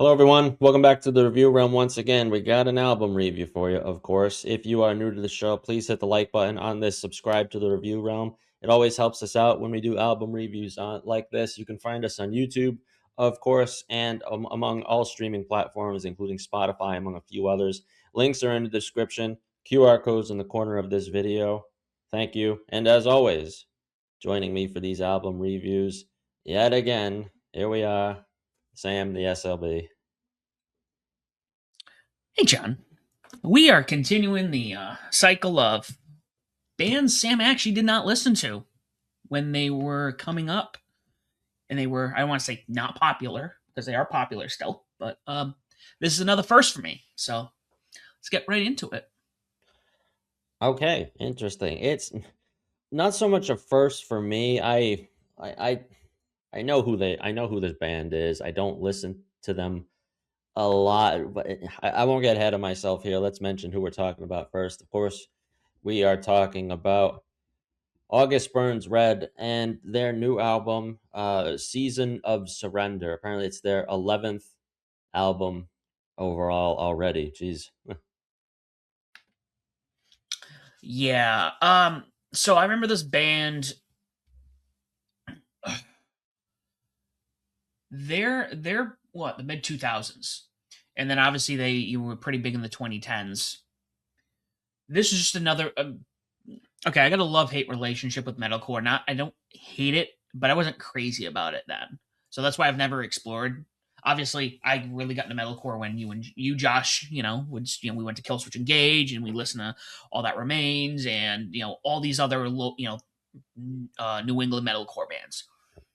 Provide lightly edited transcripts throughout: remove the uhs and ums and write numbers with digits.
Hello, everyone. Welcome back to the review realm once again. We got an album review for you, of course. If you are new to the show, please hit the like button on this, subscribe to the review realm. It always helps us out when we do album reviews like this. You can find us on YouTube, of course, and among all streaming platforms, including Spotify, among a few others. Links are in the description, QR codes in the corner of this video. Thank you. And as always, joining me for these album reviews, yet again, here we are. Sam, the SLB. Hey, John. We are continuing the cycle of bands Sam actually did not listen to when they were coming up. And they were, I don't want to say not popular, because they are popular still, but this is another first for me. So let's get right into it. Okay, interesting. It's not so much a first for me. I I know who this band is. I don't listen to them a lot, but I won't get ahead of myself here. Let's mention who we're talking about first. Of course, we are talking about August Burns Red and their new album, Season of Surrender. Apparently, it's their 11th album overall already. Jeez. Yeah. So I remember this band. They're what, the mid 2000s. And then obviously you were pretty big in the 2010s. This is just another okay, I got a love-hate relationship with metalcore. Not I don't hate it, but I wasn't crazy about it then. So that's why I've never explored. Obviously, I really got into metalcore when you Josh, we went to Killswitch Engage and we listened to All That Remains and all these other New England metalcore bands.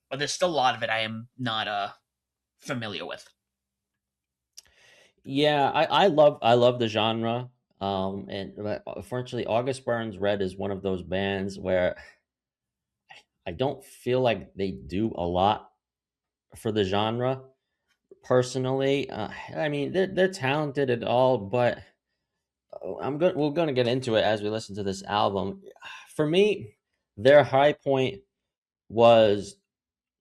But there's still a lot of it I am not familiar with. Yeah, I love the genre. But unfortunately, August Burns Red is one of those bands where I don't feel like they do a lot for the genre. Personally, I mean they're talented and all, but we're gonna get into it as we listen to this album. For me, their high point was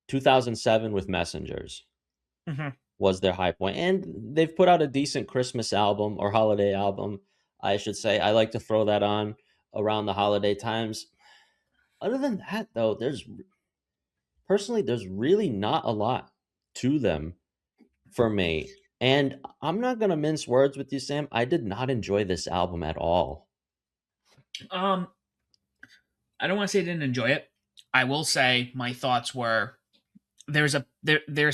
2007 with Messengers. Hmm. Was their high point. And they've put out a decent Christmas album or holiday album, I should say. I like to throw that on around the holiday times. Other than that, though, there's really not a lot to them for me. And I'm not going to mince words with you, Sam. I did not enjoy this album at all. Um, I don't want to say I didn't enjoy it. I will say my thoughts were there's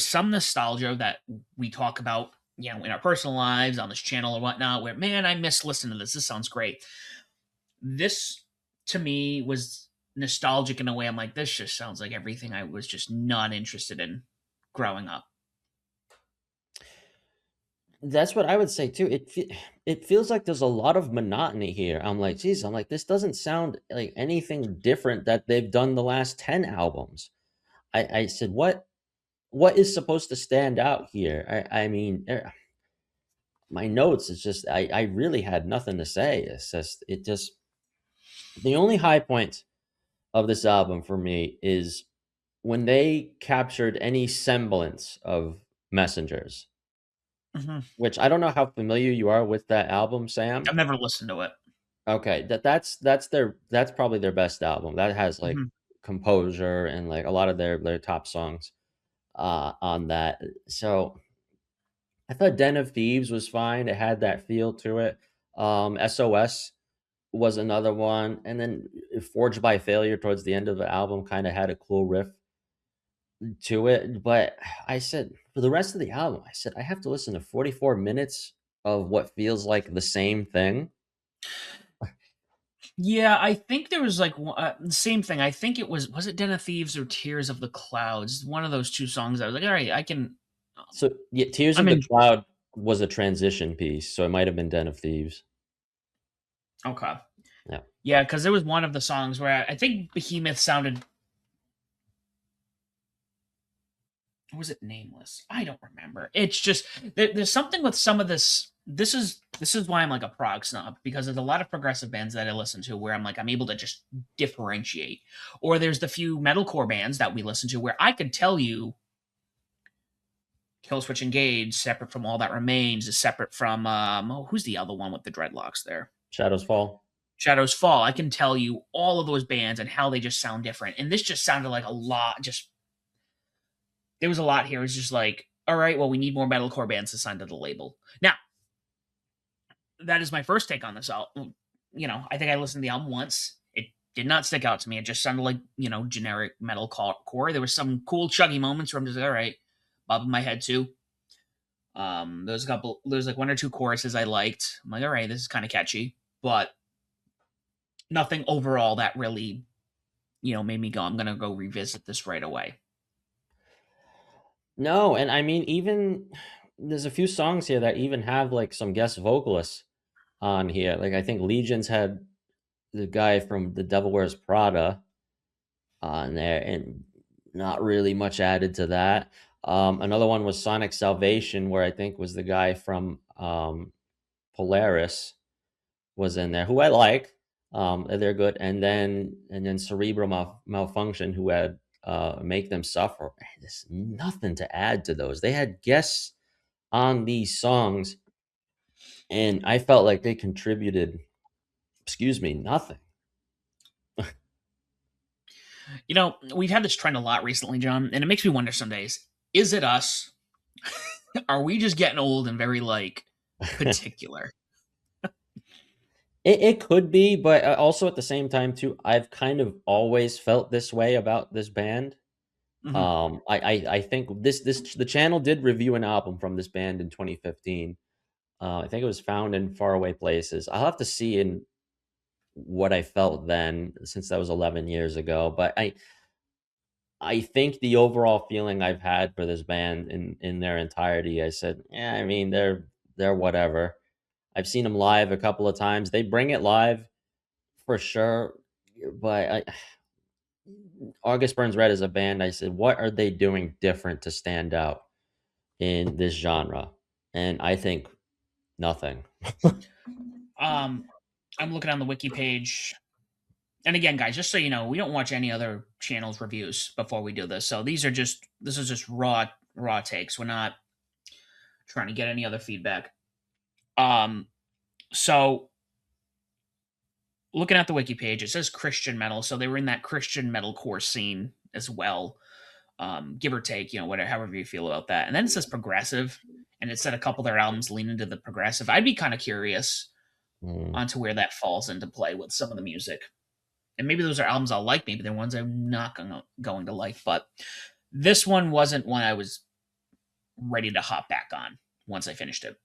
some nostalgia that we talk about, in our personal lives on this channel or whatnot, where man, I miss listening to this. This sounds great. This to me was nostalgic in a way. I'm like, this just sounds like everything I was just not interested in growing up. That's what I would say too. It feels like there's a lot of monotony here. I'm like, geez, I'm like, this doesn't sound like anything different that they've done the last 10 albums. I said, what is supposed to stand out here? I mean, my notes is just I really had nothing to say. It just the only high point of this album for me is when they captured any semblance of Messengers, Hmm. which I don't know how familiar you are with that album, Sam. I've never listened to it. Okay, that's probably their best album. That has like Hmm. composure and like a lot of their top songs on that. So I thought Den of Thieves was fine. It had that feel to it. SOS was another one, and then Forged by Failure towards the end of the album kind of had a cool riff to it. But I said for the rest of the album, I said I have to listen to 44 minutes of what feels like the same thing. Yeah, I think there was like the same thing. I think was it Den of Thieves or Tears of the Clouds? One of those two songs. I was like, all right, I can. So yeah, Tears I'm of the in. Cloud was a transition piece, so it might have been Den of Thieves. Okay. Yeah. Yeah, because there was one of the songs where I think Behemoth sounded. Or was it Nameless? I don't remember. It's just there's something with some of this. This is why I'm like a prog snob, because there's a lot of progressive bands that I listen to where I'm like I'm able to just differentiate. Or there's the few metalcore bands that we listen to where I could tell you Kill Switch Engage, separate from All That Remains, is separate from who's the other one with the dreadlocks there? Shadows Fall. Shadows Fall. I can tell you all of those bands and how they just sound different. And this just sounded like a lot. Just there was a lot here. It was just like, all right, well, we need more metalcore bands to sign to the label. Now, that is my first take on this album. I think I listened to the album once. It did not stick out to me. It just sounded like, generic metalcore. There was some cool chuggy moments where I'm just like, all right, bobbing my head too. There's like one or two choruses I liked. I'm like, all right, this is kind of catchy, but nothing overall that really, made me go, I'm gonna go revisit this right away. No, and I mean, even there's a few songs here that even have like some guest vocalists on here. Like I think Legions had the guy from The Devil Wears Prada on there, and not really much added to that. Another one was Sonic Salvation, where I think was the guy from Polaris was in there, who I like. They're good, and then Cerebral Malfunction, who had Make Them Suffer. There's nothing to add to those. They had guests on these songs, and I felt like they contributed, excuse me, nothing. We've had this trend a lot recently, John, and it makes me wonder some days, is it us? Are we just getting old and very like particular? It could be, but also at the same time too, I've kind of always felt this way about this band. Hmm. I think the channel did review an album from this band in 2015. I think it was Found in Faraway Places. I'll have to see in what I felt then, since that was 11 years ago. But I think the overall feeling I've had for this band in their entirety, I said, yeah, I mean they're whatever. I've seen them live a couple of times. They bring it live for sure, but August Burns Red is a band. I said, what are they doing different to stand out in this genre? And I think nothing. Um, I'm looking on the wiki page, and again, guys, just so you know, we don't watch any other channels' reviews before we do this. So this is just raw takes. We're not trying to get any other feedback. Um, so looking at the wiki page, it says Christian metal, so they were in that Christian metalcore scene as well. Give or take, whatever, however you feel about that. And then it says progressive, and it said a couple of their albums lean into the progressive. I'd be kind of curious Mm. onto where that falls into play with some of the music. And maybe those are albums I'll like, maybe they're ones I'm not going to like. But this one wasn't one I was ready to hop back on once I finished it.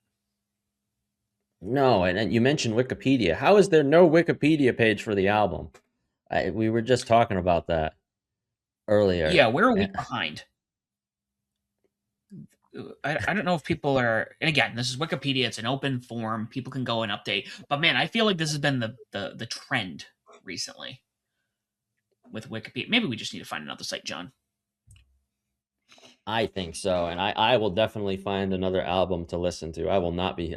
No, and you mentioned Wikipedia. How is there no Wikipedia page for the album? We were just talking about that earlier. Yeah, where are we Eh, behind? I don't know if people are, and again, this is Wikipedia, it's an open forum, people can go and update, but man, I feel like this has been the trend recently with Wikipedia. Maybe we just need to find another site, John. I think so, and I will definitely find another album to listen to. I will not be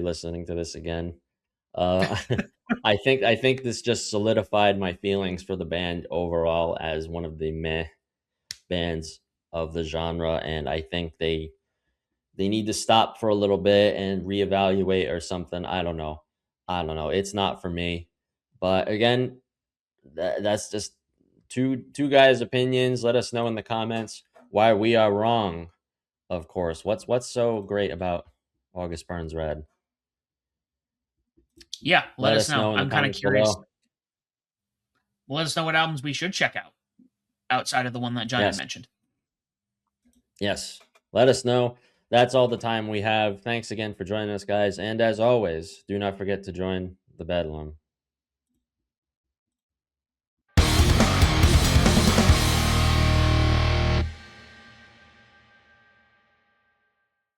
listening to this again. Uh, I think this just solidified my feelings for the band overall as one of the meh bands of the genre, and I think they need to stop for a little bit and reevaluate or something. I don't know. It's not for me. But again, that's just two guys' opinions. Let us know in the comments why we are wrong. Of course, what's so great about August Burns Red? Yeah, let Let us us know. know in the I'm kind of comments curious. below. Let us know what albums we should check out outside of the one that John had Yes, mentioned. yes. Let us know. That's all the time we have. Thanks again for joining us, guys. And as always, do not forget to join the Bedlam.